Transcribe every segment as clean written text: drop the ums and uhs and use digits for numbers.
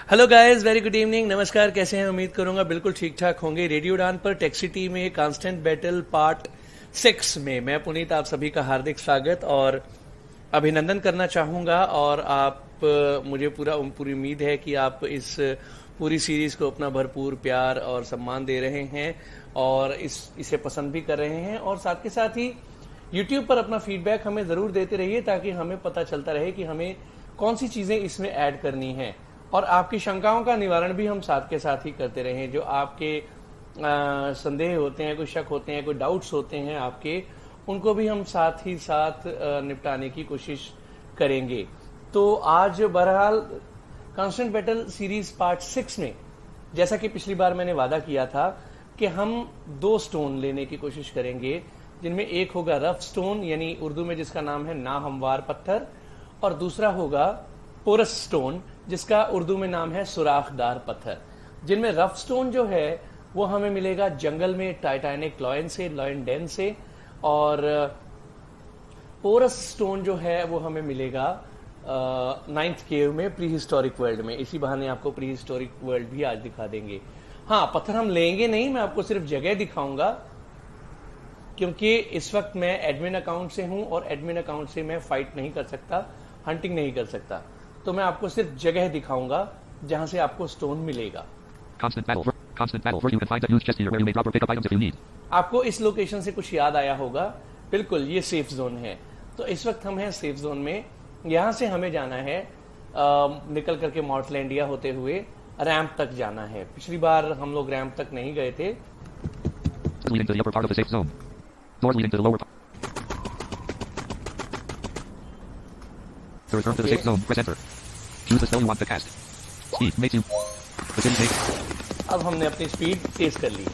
Hello guys, very good evening, नमस्कार। कैसे हैं? उम्मीद करूंगा बिल्कुल ठीक ठाक होंगे। रेडियो उड़ान पर टेक सिटी में कांस्टेंट बैटल पार्ट 6 में मैं पुनीत आप सभी का हार्दिक स्वागत और अभिनंदन करना चाहूंगा। और आप मुझे पूरी उम्मीद है कि आप इस पूरी सीरीज को अपना भरपूर प्यार और सम्मान दे रहे हैं और इसे पसंद भी कर रहे हैं। और साथ के साथ ही यूट्यूब पर अपना फीडबैक हमें ज़रूर देते रहिए ताकि हमें पता चलता रहे कि हमें कौन सी चीज़ें इसमें ऐड करनी है। और आपकी शंकाओं का निवारण भी हम साथ के साथ ही करते रहें। जो आपके संदेह होते हैं, कोई शक होते हैं, कोई डाउट्स होते हैं आपके, उनको भी हम साथ ही साथ निपटाने की कोशिश करेंगे। तो आज बहरहाल कांस्टेंट बैटल सीरीज पार्ट 6 में, जैसा कि पिछली बार मैंने वादा किया था कि हम 2 स्टोन लेने की कोशिश करेंगे, जिनमें एक होगा रफ स्टोन, यानी उर्दू में जिसका नाम है नाहमवार पत्थर, और दूसरा होगा पोरस स्टोन, जिसका उर्दू में नाम है सुराखदार पत्थर। जिनमें रफ स्टोन जो है वो हमें मिलेगा जंगल में टाइटैनिक लॉयन डेन से, और पोरस स्टोन जो है वो हमें मिलेगा 9th केव में प्री हिस्टोरिक वर्ल्ड में। इसी बहाने आपको प्री हिस्टोरिक वर्ल्ड भी आज दिखा देंगे। हाँ, पत्थर हम लेंगे नहीं, मैं आपको सिर्फ जगह दिखाऊंगा, क्योंकि इस वक्त मैं एडमिन अकाउंट से हूं और एडमिन अकाउंट से मैं फाइट नहीं कर सकता, हंटिंग नहीं कर सकता। तो मैं आपको सिर्फ जगह दिखाऊंगा जहां से आपको स्टोन मिलेगा। आपको इस लोकेशन से कुछ याद आया होगा, बिल्कुल ये सेफ जोन है। तो इस वक्त हम हैं सेफ जोन में। यहां से हमें जाना है निकल करके मॉर्टलैंडिया होते हुए रैंप तक जाना है। पिछली बार हम लोग रैंप तक नहीं गए थे। To return to the safe zone, press enter. Choose the spell you want to cast. Speed makes you. अब हमने अपनी स्पीड तेज कर ली है,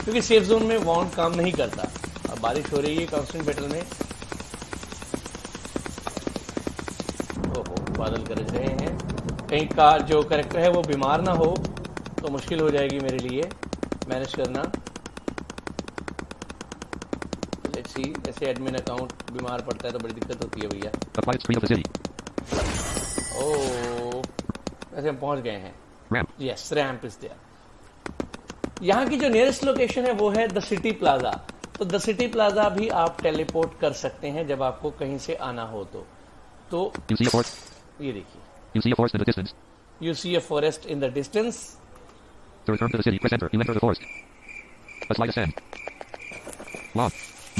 क्योंकि सेफ जोन में वाउंड काम नहीं करता। अब बारिश हो रही है कांस्टेंट बैटल में। ओहो, बादल गरज रहे हैं। कहीं का जो कैरेक्टर है वो बीमार ना हो तो मुश्किल हो जाएगी मेरे लिए मैनेज करना। लेट्स सी, ऐसे एडमिन अकाउंट बीमार पड़ता है तो बड़ी दिक्कत होती है भैया। ऐसे हम पहुंच गए हैं। Yes, ramp is there. यहाँ की जो नियरेस्ट लोकेशन है वो है द सिटी प्लाजा। तो द सिटी प्लाजा भी आप टेलीपोर्ट कर सकते हैं जब आपको कहीं से आना हो तो ये देखिए, You see a forest in the distance. You see a forest in the distance. To return to the city, press enter. You enter the forest. A slight ascent. Lawn.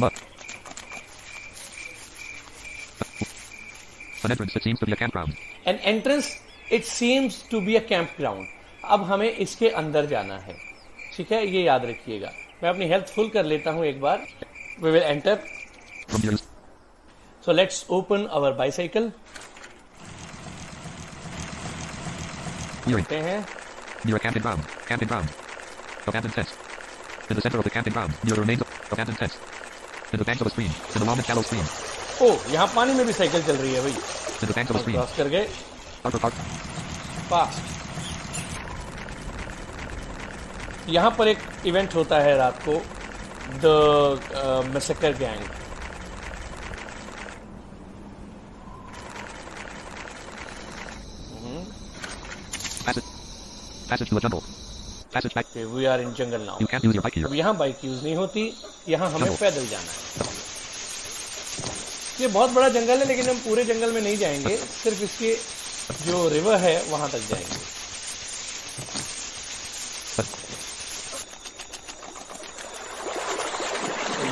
Mud. An entrance, it seems to be a campground. An entrance, it seems to be a campground. अब हमें इसके अंदर जाना है, ठीक है, ये याद रखिएगा। मैं अपनी हेल्थ फुल कर लेता हूँ एक बार। We will enter. So let's open our bicycle. Near a camping ground. Abandoned tents. In the center of the camping ground, near the remains of abandoned tents. In the banks of a stream. In the long and shallow stream. ओह, यहाँ पानी में भी cycle चल रही है भाई। In the banks of a stream. Cross कर गए। फास्ट। यहाँ पर एक इवेंट होता है रात को, the massacre gang. Passage to the jungle. Passage back. Okay, we are in jungle now. You can't use your bike here. अब यहाँ बाइक यूज नहीं होती, यहाँ हमें पैदल जाना है। ये बहुत बड़ा जंगल है, लेकिन हम पूरे जंगल में नहीं जाएंगे, सिर्फ इसके जो रिवर है वहां तक जाएंगे।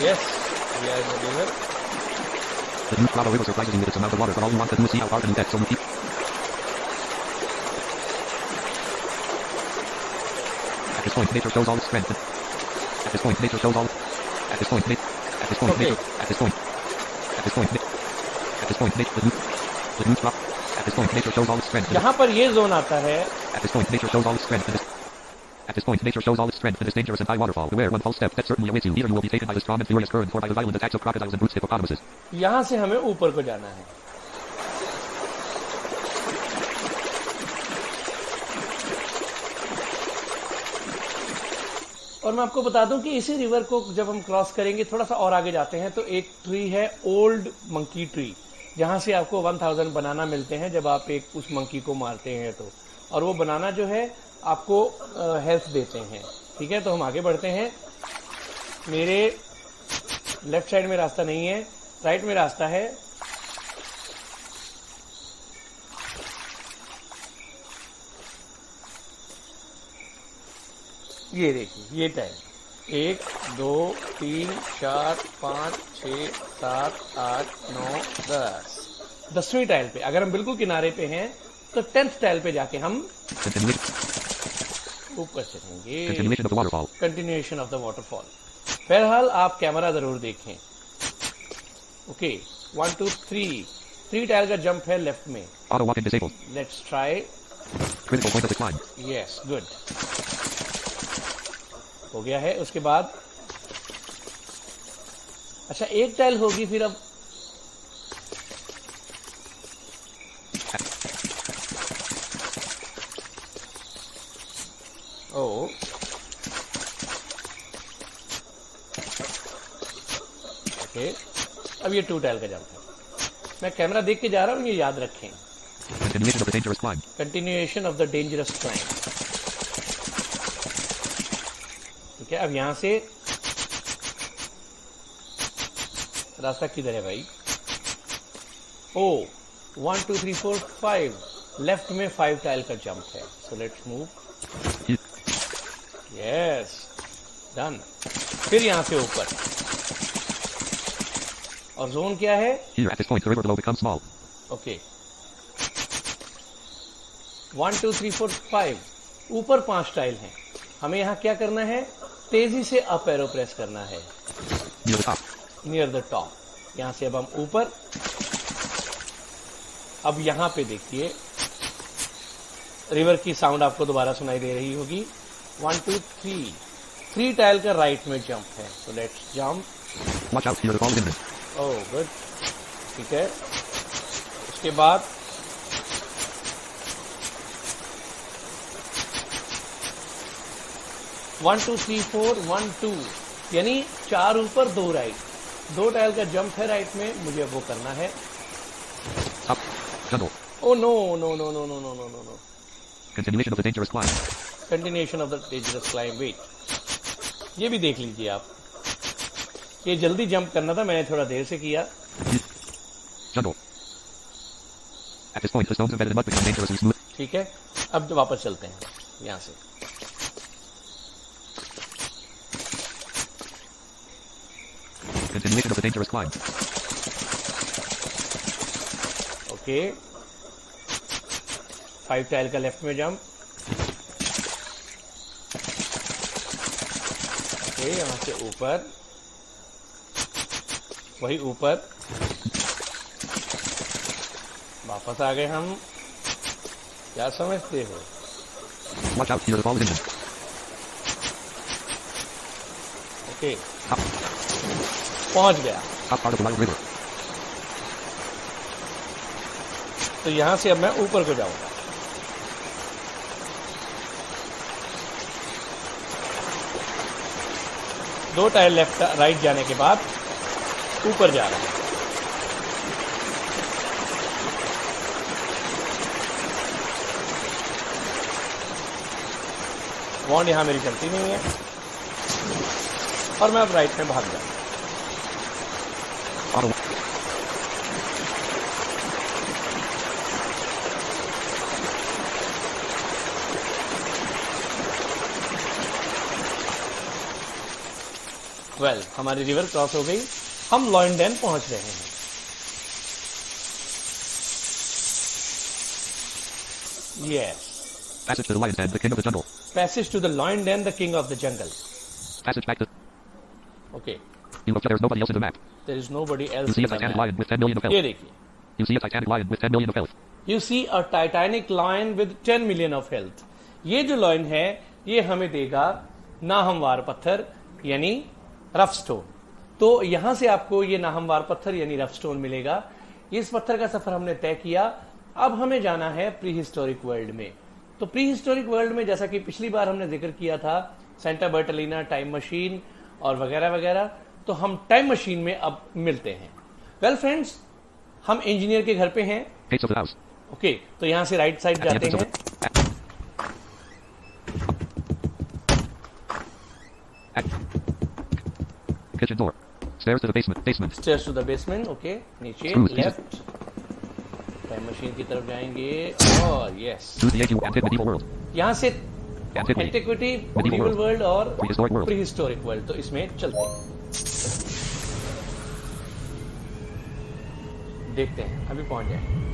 Yes, we are in the river. The huge Prado River surprises you with its amount of water, but all you want to do is see how far can you get, so you keep. At this point, nature shows all its strength. At this point, nature shows all. At this point, nature. At this point, nature. At this point. At this point, at this point, nature. The huge drop. At this point, nature shows all its strength. यहाँ पर ये zone आता है। At this point, nature shows all its strength. At this point, nature shows all its strength in this dangerous and high waterfall. Beware, one false step that certainly awaits you. Either you will be taken by the strong and furious current, or by the violent attacks of crocodiles and brute hippopotamuses. यहाँ से हमें ऊपर को जाना है। और मैं आपको बता दूं कि इसी रिवर को जब हम क्रॉस करेंगे, थोड़ा सा और आगे जाते हैं तो एक ट्री है, ओल्ड मंकी ट्री। जहाँ से आपको 1000 बनाना मिलते हैं जब आप एक उस मंकी को मारते हैं तो, और वो बनाना जो है आपको हेल्थ देते हैं। ठीक है, तो हम आगे बढ़ते हैं। मेरे लेफ्ट साइड में रास्ता नहीं है, राइट में रास्ता है। ये देखिए, ये टाइल 1 2 3 4 5 6 7 8 9 10, 10वीं टाइल पे अगर हम बिल्कुल किनारे पे हैं तो 10th टाइल पे जाके हम ऊपर चलेंगे। Continuation of the waterfall. बहरहाल आप कैमरा जरूर देखें। ओके, 1 2 3 3 टाइल का जंप है लेफ्ट में। Let's try. यस, गुड, हो गया है। उसके बाद अच्छा एक टाइल होगी, फिर अब ओ ओके, अब ये 2 टाइल का जंप है। मैं कैमरा देख के जा रहा हूं, ये याद रखें। Continuation of the dangerous climb. ठीक है, अब यहां से रास्ता किधर है भाई? ओ 1 2 3 4 5, लेफ्ट में 5 टाइल का जंप है। So let's move. Yes, done. फिर यहां से ऊपर, और जोन क्या है? ओके, 1 2 3 4 5, ऊपर 5 टाइल हैं। हमें यहां क्या करना है? तेजी से अप एरो प्रेस करना है नियर द टॉप। यहां से अब हम ऊपर। अब यहां पे देखिए रिवर की साउंड आपको दोबारा सुनाई दे रही होगी। 1 2 3, 3 टाइल का राइट में जंप है। So let's jump. Oh good, ठीक है। उसके बाद वन 2 3 4 1 2, यानी 4 ऊपर 2 राइट। 2 टाइल का जंप है राइट में, मुझे वो करना है। Oh no no no no no no no no no. Continuation of the dangerous climb. Continuation of the dangerous climb. Wait, ये भी देख लीजिए आप। ये जल्दी जंप करना था, मैंने थोड़ा देर से किया। Jungle. At this point, the stones embedded in mud become dangerously smooth. ठीक है, अब वापस चलते हैं यहां से। Continuation of the dangerous climb. Okay, 5 tile का लेफ्ट में जंप। ओके, यहां से ऊपर, वही ऊपर, वापस आ गए हम। क्या समझते हो? Watch out, here the ball is in. Okay, पहुंच गया। Top part of the Nile River. तो यहां से अब मैं ऊपर को जाऊंगा। दो टाइल लेफ्ट राइट जाने के बाद ऊपर जा रहा है। वॉन्ड यहां मेरी चलती नहीं है, और मैं अब राइट में भाग जाऊंगा। वेल, हमारी रिवर क्रॉस हो गई, हम लॉयनडेन पहुंच रहे हैं। Yes, Passage to the lion's den, the king of the jungle. Passage to the lion den, the king of the jungle. Passage back to. Okay, You look, there's nobody else in the map. There is nobody You else see in a the titanic map. lion with 10 million of ये health. देखिए, You see a titanic lion with 10 million of health. You see a titanic lion with 10 million of health. ये जो lion है ये हमें देगा नाहमवार पत्थर यानी रफ स्टोन। तो यहां से आपको ये नाहमवार पत्थर यानी रफ स्टोन मिलेगा। इस पत्थर का सफर हमने तय किया। अब हमें जाना है प्री हिस्टोरिक वर्ल्ड में। तो प्री हिस्टोरिक वर्ल्ड में जैसा कि पिछली बार हमने जिक्र किया था, सेंटा बर्टलिना, टाइम मशीन और वगैरह वगैरह, तो हम टाइम मशीन में अब मिलते हैं। वेल फ्रेंड्स, हम इंजीनियर के घर पे हैं। Gates of the house. Okay, तो यहाँ से राइट साइड At the जाते entrance of हैं। Kitchen door. Stairs to the basement. Basement. Stairs to the basement. Okay, नीचे Screws, लेफ्ट टाइम मशीन की तरफ जाएंगे और yes, Choose the antique medieval world. यहाँ से Antiquity. Antiquity, Medieval medieval world. World और Prehistoric world. Prehistoric world, तो इसमें चलते हैं, देखते हैं अभी पहुंच जाए।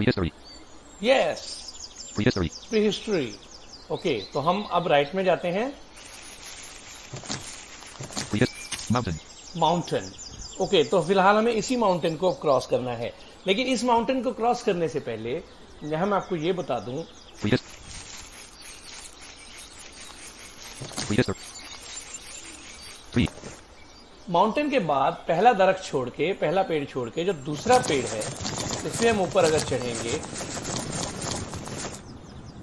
Prehistory. Yes, Prehistory. Pre history. Okay, तो हम अब राइट में जाते हैं। Mountain. माउंटेन। ओके, तो फिलहाल हमें इसी माउंटेन को क्रॉस करना है, लेकिन इस माउंटेन को क्रॉस करने से पहले यहाँ मैं आपको ये बता दूं, Prehistory. Tree. माउंटेन के बाद पहला दरख्त छोड़ के, पहला पेड़ छोड़ के जो दूसरा पेड़ है, इससे हम ऊपर अगर चढ़ेंगे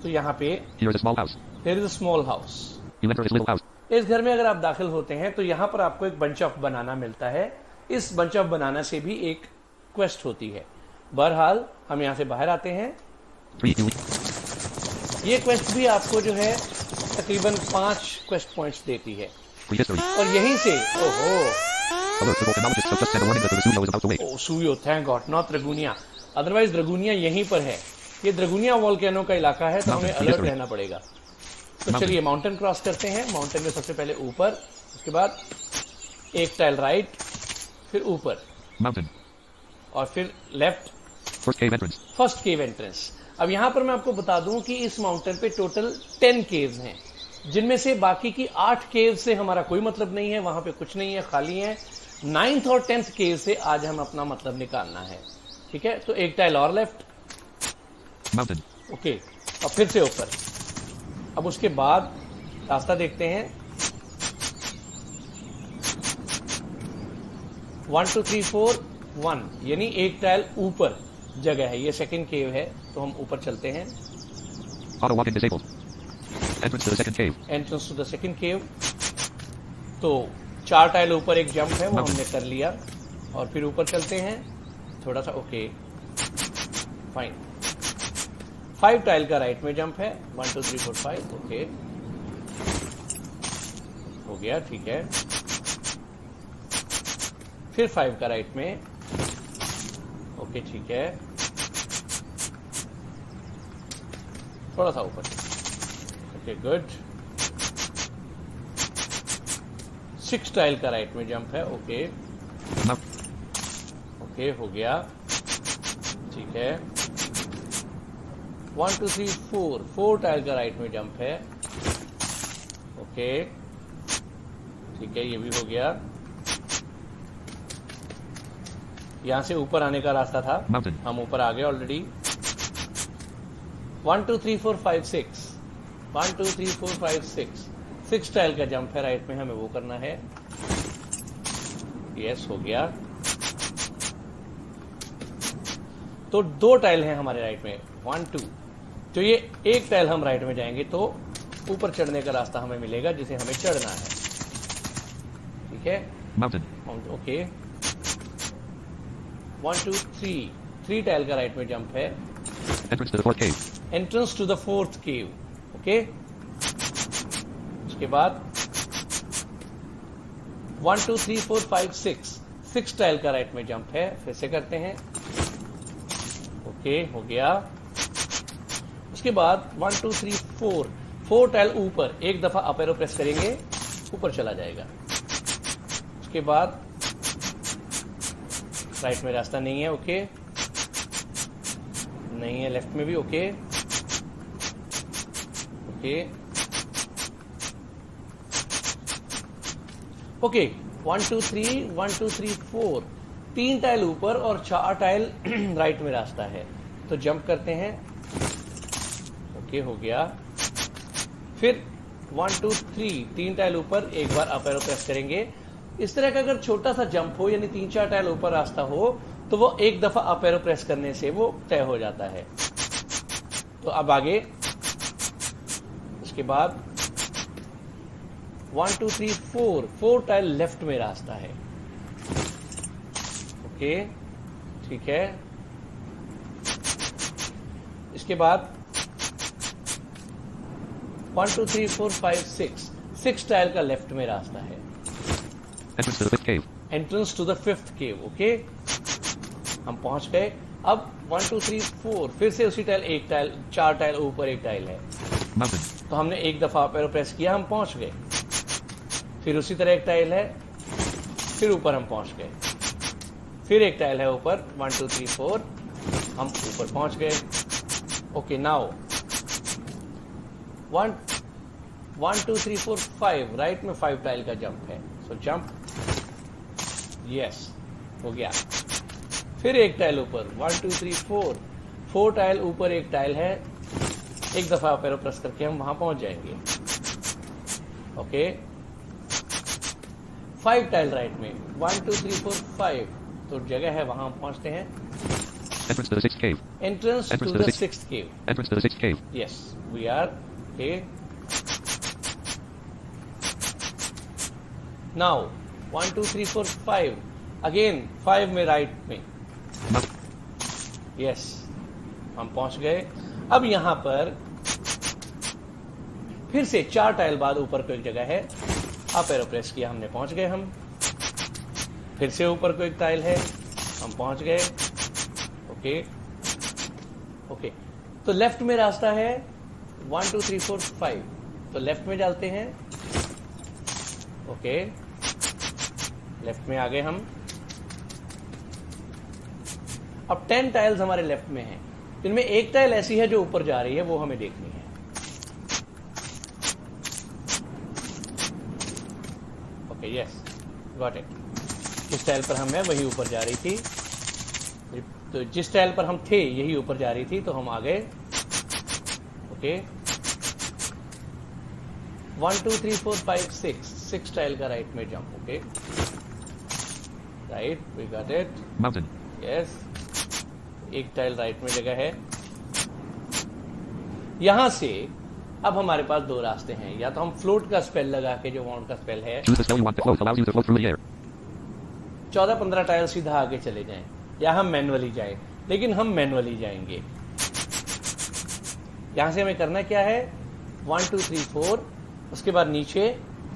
तो यहाँ पे Here is a small house. There is a small house. You enter this little house. इस घर में अगर आप दाखिल होते हैं तो यहाँ पर आपको एक बंच ऑफ बनाना मिलता है। इस बंच ऑफ बनाना से भी एक क्वेस्ट होती है। बहरहाल हम यहाँ से बाहर आते हैं। Tree. ये क्वेस्ट भी आपको जो है तकरीबन 5 क्वेस्ट पॉइंट्स देती है, Prehistory. और यहीं से ओहो Alert, the volcanologists have just sent a warning that the Vesuvio is about to wake. Oh सूयो, थैंक गॉड, नॉट द्रगुनिया, अदरवाइज द्रगुनिया यहीं पर है। ये द्रगुनिया वॉल्केनो का इलाका है, तो हमें अलर्ट रहना पड़ेगा। तो चलिए माउंटेन क्रॉस करते हैं। माउंटेन में सबसे पहले ऊपर, उसके बाद एक टाइल राइट, फिर ऊपर Mountain. और फिर left. First cave entrance. First cave entrance. अब यहां पर मैं आपको बता दूं कि इस माउंटेन पे टोटल 10 केव्स हैं, जिनमें से बाकी की 8 केव से हमारा कोई मतलब नहीं है, वहां पे कुछ नहीं है, खाली है। 9th और 10th केव से आज हम अपना मतलब निकालना है, ठीक है। तो एक टाइल और लेफ्ट, Mountain. ओके, और फिर से ऊपर। अब उसके बाद रास्ता देखते हैं। 1 2 3 4 1, यानी एक टाइल ऊपर जगह है। ये सेकंड केव है, तो हम ऊपर चलते हैं। Auto walking disabled. Entrance to the second cave. Entrance to the second cave. तो 4 टाइल ऊपर एक जंप है, वो हमने कर लिया, और फिर ऊपर चलते हैं थोड़ा सा। Okay fine. 5 टाइल का राइट में जंप है। 1 2 3 4 5, ओके हो गया, ठीक है। फिर 5 का राइट में, ओके ठीक है, थोड़ा सा ऊपर, ओके गुड। 6 टाइल का राइट में जंप है, ओके ओके हो गया, ठीक है। 1 2 3 4 टाइल का राइट में जंप है, ओके ठीक है, ये भी हो गया। यहां से ऊपर आने का रास्ता था, Mountain. हम ऊपर आ गए ऑलरेडी। 1 2 3 4 5 6, 1 2 3 4 5 6, 6 टाइल का जंप है राइट में, हमें वो करना है। यस हो गया। तो 2 टाइल हैं हमारे राइट में, 1 2। तो ये एक टाइल हम राइट में जाएंगे तो ऊपर चढ़ने का रास्ता हमें मिलेगा, जिसे हमें चढ़ना है, ठीक है। Mountain. ओके 1 2 3, 3 टाइल का राइट में जंप है। Entrance to the fourth cave. Entrance to the 4th cave, okay. उसके बाद 1 2 3 4 5 6, 6 टाइल का राइट में जंप है, फिर से करते हैं। ओके, हो गया। उसके बाद 1 2 3 4 टाइल ऊपर, एक दफा अप एरो प्रेस करेंगे, ऊपर चला जाएगा। उसके बाद राइट में रास्ता नहीं है, ओके, नहीं है, लेफ्ट में भी ओके, ओके, ओके। 1 2 3 4 3 टाइल ऊपर और 4 टाइल राइट में रास्ता है, तो जंप करते हैं। ओके, हो गया। फिर 1 2 3 टाइल ऊपर, एक बार अप एरो प्रेस करेंगे। इस तरह का अगर छोटा सा जंप हो, यानी 3-4 टाइल ऊपर रास्ता हो, तो वो एक दफा अप एरो प्रेस करने से वो तय हो जाता है। तो अब आगे, उसके बाद 1 2 3 4 टाइल लेफ्ट में रास्ता है, ओके, ठीक है। इसके बाद 1 2 3 4 5 6 टाइल का लेफ्ट में रास्ता है। Entrance to the 5th cave. Entrance to the 5th cave, okay, हम पहुंच गए। अब 1 2 3 4 फिर से उसी टाइल, एक टाइल, 4 टाइल ऊपर एक टाइल है, Mountain. तो हमने एक दफा अप एरो प्रेस किया, हम पहुंच गए। फिर उसी तरह एक टाइल है, फिर ऊपर हम पहुंच गए। फिर एक टाइल है ऊपर, 1 2 3 4, हम ऊपर पहुंच गए। ओके, नाउ 1 2 3 4 5 राइट में 5 टाइल का जंप है, सो जंप, यस, हो गया। फिर एक टाइल ऊपर, 1 2 3 4 टाइल ऊपर एक टाइल है, एक दफा अप एरो प्रेस करके हम वहां पहुंच जाएंगे। ओके, 5 टाइल राइट में, 1 2 3 4 5 तो जगह है, वहां हम पहुंचते हैं। Entrance to the 6th cave. Entrance to the 6th cave, Entrance to the 6th cave. Yes, we are okay. Now 1 2 3 4 5 again 5 में राइट में, यस, हम पहुंच गए। अब यहां पर फिर से 4 टाइल बाद ऊपर को एक जगह है, अप एरो प्रेस किया, हमने पहुंच गए हम। फिर से ऊपर को एक टाइल है, हम पहुंच गए। ओके, ओके, तो लेफ्ट में रास्ता है 1 2 3 4 5, तो लेफ्ट में डालते हैं। ओके, लेफ्ट में आ गए हम। अब 10 टाइल्स हमारे लेफ्ट में हैं, इनमें एक टाइल ऐसी है जो ऊपर जा रही है, वो हमें देखनी है। Okay, yes, got it. जिस टाइल पर हम हैं वही ऊपर जा रही थी, तो जिस टाइल पर हम थे यही ऊपर जा रही थी, तो हम आ गए। ओके, 1 2 3 4 5 6 टाइल का राइट में jump. Okay, right, we got it. Mountain. Yes, एक टाइल राइट में जगह है। यहां से अब हमारे पास 2 रास्ते हैं, या तो हम फ्लोट का स्पेल लगा के, जो वाउंड का स्पेल है, Choose the spell you want to float. Allows you to float through the air. 14-15 tile सीधा आगे चले जाएं, या हम मैनुअली जाएं, लेकिन हम मैनुअली जाएंगे। यहां से हमें करना क्या है, 1 2 3 4, उसके बाद नीचे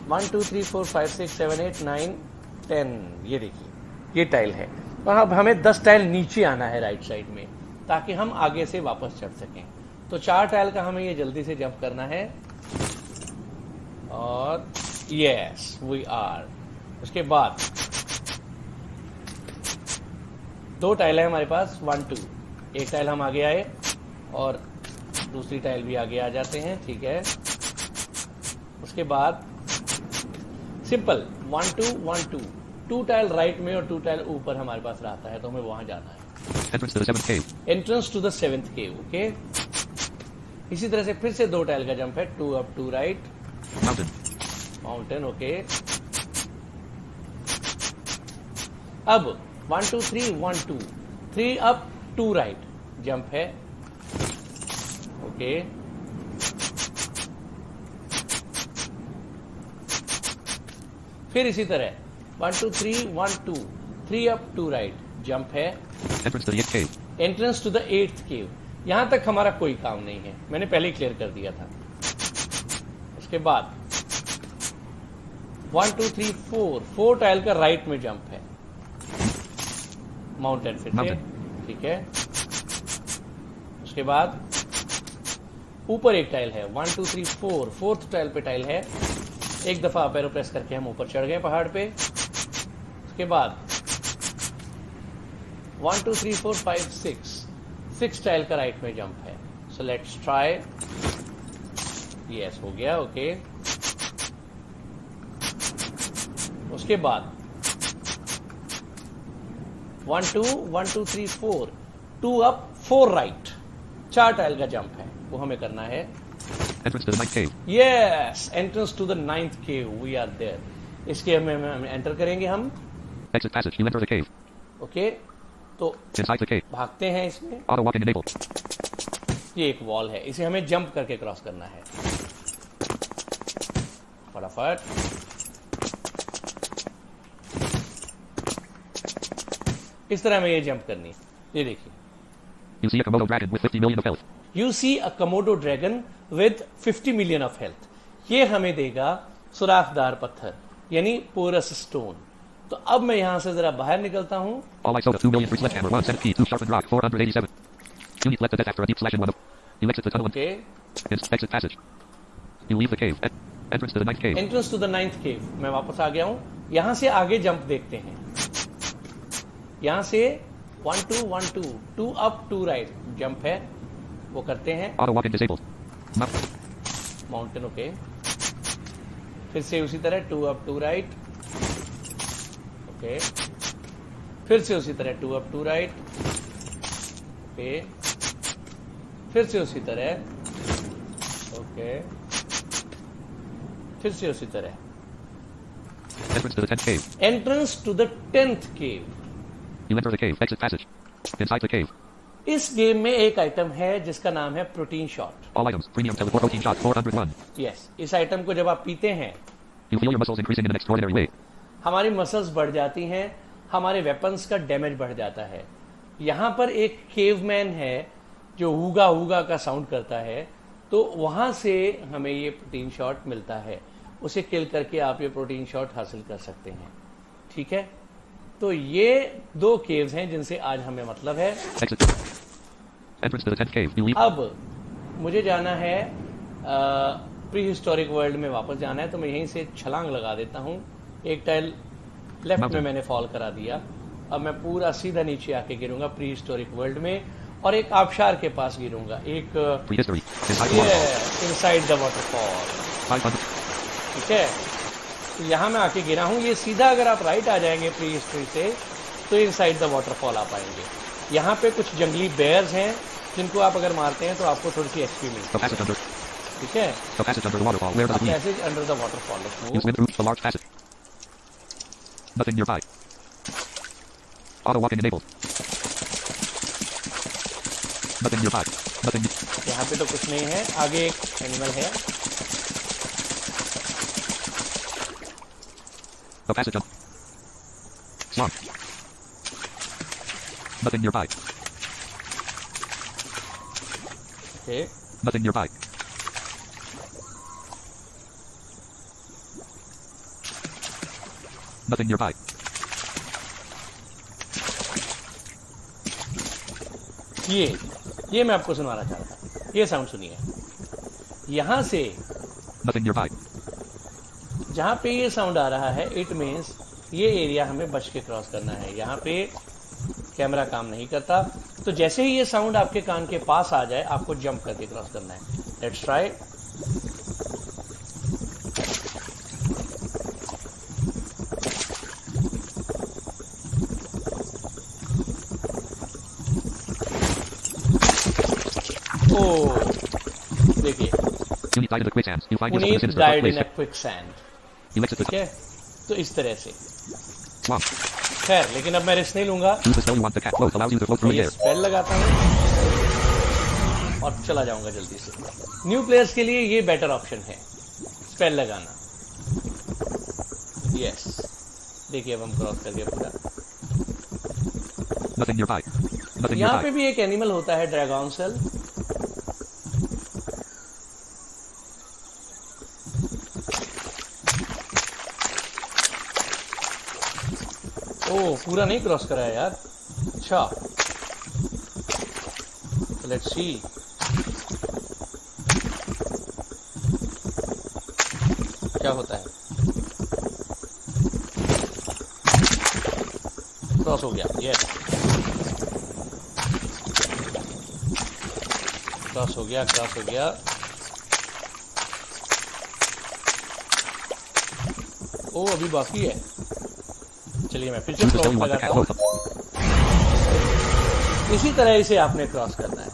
1 2 3 4 5 6 7 8 9 10, ये देखिए, ये टाइल है। तो अब हमें 10 टाइल नीचे आना है राइट साइड में, ताकि हम आगे से वापस चढ़ सकें। तो 4 टाइल का हमें ये जल्दी से जंप करना है, और यस, वी आर। उसके बाद 2 टाइल है हमारे पास, 1 2, एक टाइल हम आगे आए और दूसरी टाइल भी आगे आ जाते हैं, ठीक है। उसके बाद सिंपल 1 2 1 2, 2 टाइल राइट में और 2 टाइल ऊपर हमारे पास रहता है, तो हमें वहां जाना है। Entrance to the 7th cave. Entrance to the 7th cave. Okay, इसी तरह से फिर से 2 टाइल का जंप है, 2 up 2 right, Mountain. Mountain. Okay, अब 1 2 3 1 2, 3 अप 2 राइट जंप है। ओके, फिर इसी तरह 1 2 3 1 2, 3 अप 2 राइट जंप है। Entrance to the 8th cave. Entrance to the 8th cave, यहां तक हमारा कोई काम नहीं है, मैंने पहले ही क्लियर कर दिया था। उसके बाद 1 2 3 4 टाइल का राइट में जंप है। माउंटेन फिर से, Mountain. ठीक है। उसके बाद ऊपर एक टाइल है, 1 2 3 4, फोर्थ टाइल पे टाइल है। एक दफा अप एरो प्रेस करके हम ऊपर चढ़ गए पहाड़ पे। उसके बाद 1 2 3 4 5 6 टाइल का राइट में जंप है। So let's try. यस, हो गया, ओके। उसके बाद 1 2 1 2 3 4, 2 अप 4 राइट, 4 टाइल का जंप है, वो हमें करना है। Entrance to the ninth cave. Yes, entrance to the 9th cave, we are there. इसके हम एंटर करेंगे हम। Exit passage. You enter the cave. Okay, तो Inside the cave. भागते हैं इसमें। Auto walking enabled. ये एक वॉल है, इसे हमें जंप करके क्रॉस करना है फटाफट। इस तरह हमें ये जंप करनी है। ये देखिए, You see a Komodo dragon with 50 million of health. You see a komodo dragon with 50 million of health. ये हमें देगा सुराखदार पत्थर, यानी पोरस स्टोन। तो अब मैं यहां से जरा बाहर निकलता हूं। All I sold 2 million for sledgehammer, 1 cent key, 2 sharpened rock, 487. You need left the death after a deep slash in one of. You exit the tunnel okay, and exit passage. You leave the cave. Entrance to the ninth cave. Entrance to the 9th cave. मैं वापस आ गया हूं। यहां से आगे jump देखते हैं। यहां से 1 2 1 2, 2 अप 2 राइट जंप है, वो करते हैं। Auto walking disabled. Mountain, okay. फिर से उसी तरह 2 अप 2 राइट, ओके। फिर से उसी तरह 2 अप 2 राइट, ओके। फिर से उसी तरह, ओके। फिर से उसी तरह। Entrance to the 10th cave. Entrance to the 10th cave. You enter the cave. Exit passage. Inside the cave. इस गेम में एक आइटम है जिसका नाम है protein shot. All items. Premium teleport protein shot 401. Yes, इस आइटम को जब आप पीते हैं, You feel your muscles increasing in an extraordinary way. हमारी मसल्स बढ़ जाती हैं, हमारे वेपन्स का डैमेज बढ़ जाता है। यहाँ पर एक केवमैन है जो हुगा हुगा का साउंड करता है, तो वहां से हमें ये प्रोटीन शॉट मिलता है। उसे किल करके आप ये प्रोटीन शॉट हासिल कर सकते हैं, ठीक है। तो ये 2 केव्स हैं जिनसे आज हमें मतलब है। Exit. Entrance to the 10th cave. You leave. अब मुझे जाना है प्री हिस्टोरिक वर्ल्ड में वापस जाना है, तो मैं यहीं से छलांग लगा देता हूँ। एक टाइल लेफ्ट में मैंने फॉल करा दिया। अब मैं पूरा सीधा नीचे आके गिरूंगा प्री हिस्टोरिक वर्ल्ड में, और एक आबशार के पास गिरूंगा, एक Prehistory. Inside the waterfall. Inside the waterfall, 500. ठीक है। तो यहाँ मैं आके गिरा हूँ। ये सीधा अगर आप राइट आ जाएंगे प्री हिस्ट्री से, तो इनसाइड द वाटरफॉल आ पाएंगे। यहाँ पे कुछ जंगली बेयर्स हैं जिनको आप अगर मारते हैं तो आपको थोड़ी सी एक्सपी मिलती The passage under. है, ठीक है। The passage under the waterfall. Where does it lead? Passage under the waterfall, You swim through the large passage. Nothing nearby. Auto walking enabled. Nothing nearby. Nothing. यहाँ पे तो कुछ नहीं है। आगे एक एनिमल है, The passage up. Swamp. Nothing nearby. Okay. Nothing nearby. Nothing nearby. ये मैं आपको सुनाना चाह रहा था। ये साउंड सुनिए। यहां से Nothing nearby. जहां पे ये साउंड आ रहा है, इट मीन्स ये एरिया हमें बच के क्रॉस करना है। यहाँ पे कैमरा काम नहीं करता, तो जैसे ही ये साउंड आपके कान के पास आ जाए, आपको जंप करके क्रॉस करना है। Let's try. ओ देखिए, You need dive into quicksand. You find yourself in a Puneet sinister dark died in place. A quicksand, You exit the ठीक है। तो इस तरह से, swamp. खैर, लेकिन अब मैं रिस्क नहीं लूंगा। Use the spell you want. The cat float allows you to float through the ये air. स्पेल लगाता हूँ और चला जाऊंगा जल्दी से। न्यू प्लेयर्स के लिए ये बेटर ऑप्शन है, स्पेल लगाना। यस, देखिए अब हम क्रॉस कर गए पूरा। Nothing nearby. Nothing यहाँ nearby. पे भी एक एनिमल होता है, ड्रैगन सेल। ओ, पूरा नहीं क्रॉस करा है यार। अच्छा, लेट्स सी। क्या होता है? क्रॉस हो गया, यस, क्रॉस हो गया, क्रॉस हो गया। ओ अभी बाकी है। चलिए मैं फिर से क्रॉस लगाता हूँ। इसी तरह इसे आपने क्रॉस करना है।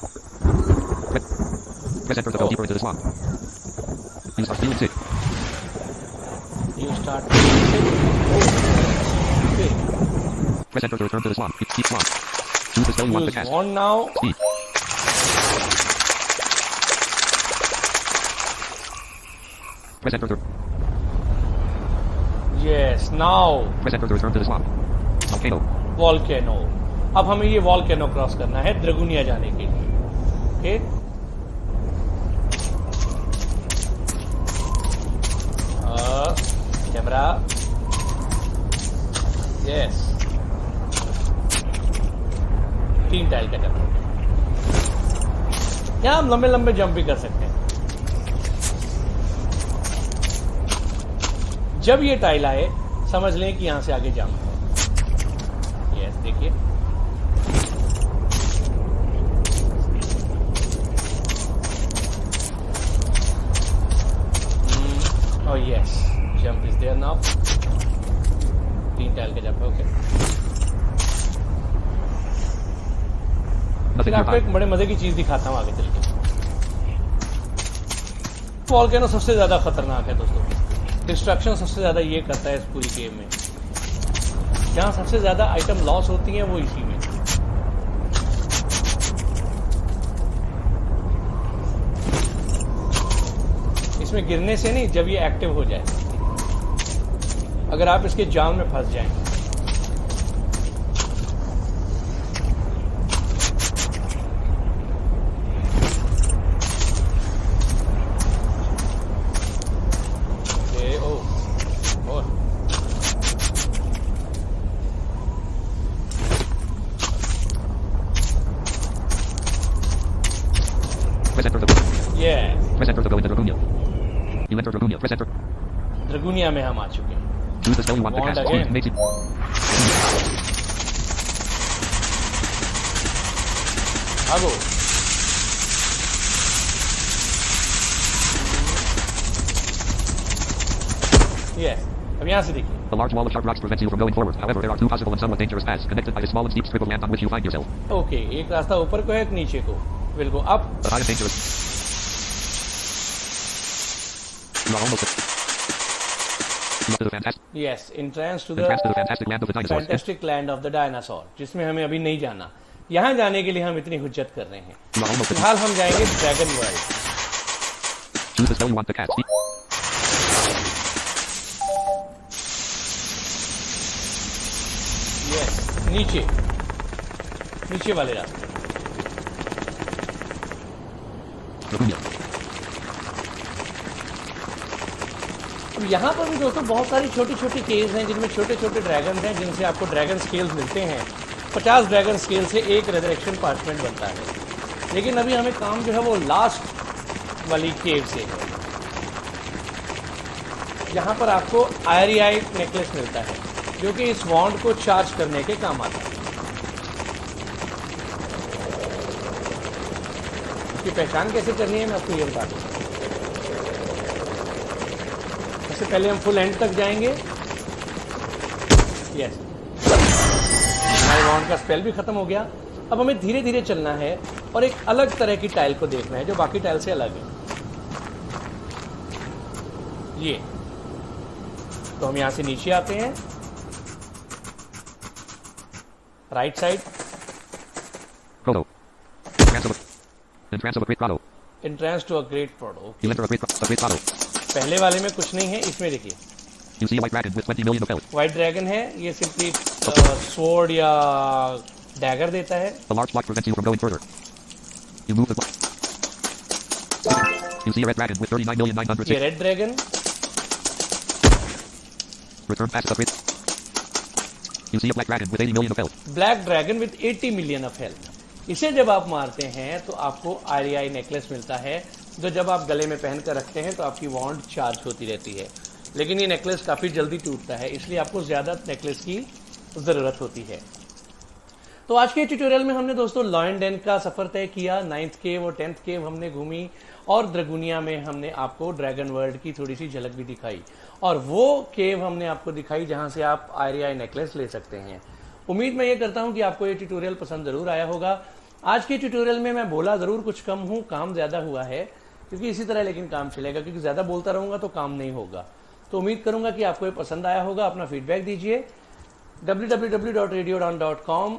Press enter to go deeper into the swamp. You start feeling sick. You start. Press enter to return to the swamp. Keep swamp. Choose the spell you want to Use cast. wand now. Speed. Press enter to Yes, now press enter to return to the swamp. Volcano. Volcano. अब हमें ये volcano cross करना है द्रगुनिया जाने के लिए। Okay, camera, yes, 3 tile का jump. यहाँ हम लंबे लंबे जंप भी कर सकते हैं। जब ये टाइल आए समझ लें कि यहां से आगे जंप है। यस, देखिए, oh yes, jump is there now. 3 tile का जंप है। ओके, फिर आपको एक बड़े मजे की चीज दिखाता हूं आगे चल के। वॉल्केनो सबसे ज्यादा खतरनाक है दोस्तों। डिस्ट्रक्शन सबसे ज्यादा ये करता है इस पूरी गेम में। जहां सबसे ज्यादा आइटम लॉस होती हैं वो इसी में। इसमें गिरने से नहीं, जब ये एक्टिव हो जाए, अगर आप इसके जाल में फंस जाएं। Press enter to go into Dragunia. You enter Dragunia. Press enter. द्रगुनिया में हम आ चुके हैं। Choose the spell you want to Wand cast. again. Makes it. भागो। Yes, अब यहाँ से देखिए। The large wall of sharp rocks prevents you from going forward. However, there are 2 possible and somewhat dangerous paths connected by a small and steep strip of land on which you find yourself. Okay, एक रास्ता ऊपर को है, एक नीचे को। Will go up. The high is dangerous. You are almost. You are to the fantastic. Yes, entrance to Entrance to the the fantastic land of the dinosaurs. Fantastic land of the dinosaur, जिसमें हमें अभी नहीं जाना। यहाँ जाने के लिए हम इतनी हुज्जत कर रहे हैं। You are almost. फिलहाल हम जाएंगे dragon world. Choose the spell you want to cast. Yes, नीचे, नीचे वाले रास्ते। Dragunia. अब यहाँ पर भी दोस्तों बहुत सारी छोटी छोटी केव्स हैं जिनमें छोटे छोटे ड्रैगन हैं, जिनसे आपको ड्रैगन स्केल्स मिलते हैं। 50 ड्रैगन स्केल से एक रेजरेक्शन पार्चमेंट बनता है। लेकिन अभी हमें काम जो है वो लास्ट वाली केव से है। यहाँ पर आपको आयरी आई नेकलेस मिलता है, जो कि इस वॉन्ड को चार्ज करने के काम आता है। इसकी पहचान कैसे करनी है मैं आपको ये बता दूँ। सबसे पहले हम फुल एंड तक जाएंगे। यस, हमारे वॉन्ड का स्पेल भी खत्म हो गया। अब हमें धीरे धीरे चलना है और एक अलग तरह की टाइल को देखना है जो बाकी टाइल से अलग है। ये तो हम यहां से नीचे आते हैं, right side. Grotto. Entrance of a great grotto. Entrance to a great grotto. You enter a great grotto. पहले वाले में कुछ नहीं है, इसमें देखिए You see a white dragon with 20 million of health. White dragon है। ये सिंपली स्वॉर्ड या डैगर देता है। The large block prevents you from going further. You move the block. You see a red dragon with 39,906,000. ये red dragon. Return past the great. You see a black dragon with 80 million of health. Black dragon with 80 million of health. इसे जब आप मारते हैं तो आपको REI necklace मिलता है, जो जब आप गले में पहनकर रखते हैं तो आपकी वॉन्ड चार्ज होती रहती है। लेकिन ये नेकलेस काफी जल्दी टूटता है, इसलिए आपको ज्यादा नेकलेस की जरूरत होती है। तो आज के ट्यूटोरियल में हमने दोस्तों लॉयन डेन का सफर तय किया, 9th केव और 10th केव हमने घूमी, और द्रगुनिया में हमने आपको ड्रैगन वर्ल्ड की थोड़ी सी झलक भी दिखाई, और वो केव हमने आपको दिखाई जहां से आप REI नेकलेस ले सकते हैं। उम्मीद मैं ये करता हूं कि आपको ये ट्यूटोरियल पसंद जरूर आया होगा। आज के ट्यूटोरियल में मैं बोला जरूर कुछ कम हूं, काम ज्यादा हुआ है, क्योंकि इसी तरह लेकिन काम चलेगा, क्योंकि ज्यादा बोलता रहूंगा तो काम नहीं होगा। तो उम्मीद करूंगा कि आपको ये पसंद आया होगा। अपना फीडबैक दीजिए www.radiodan.com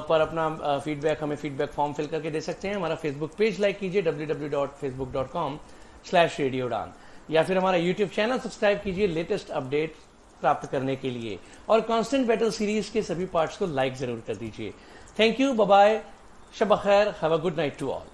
पर अपना फीडबैक हमें फीडबैक फॉर्म फिल करके दे सकते हैं। हमारा फेसबुक पेज लाइक कीजिए www.facebook.com/radiodan, या फिर हमारा यूट्यूब चैनल सब्सक्राइब कीजिए लेटेस्ट अपडेट प्राप्त करने के लिए, और कांस्टेंट बैटल सीरीज के सभी पार्ट्स को लाइक जरूर कर दीजिए। थैंक यू, बाय बाय, शब खैर, have a good night to all.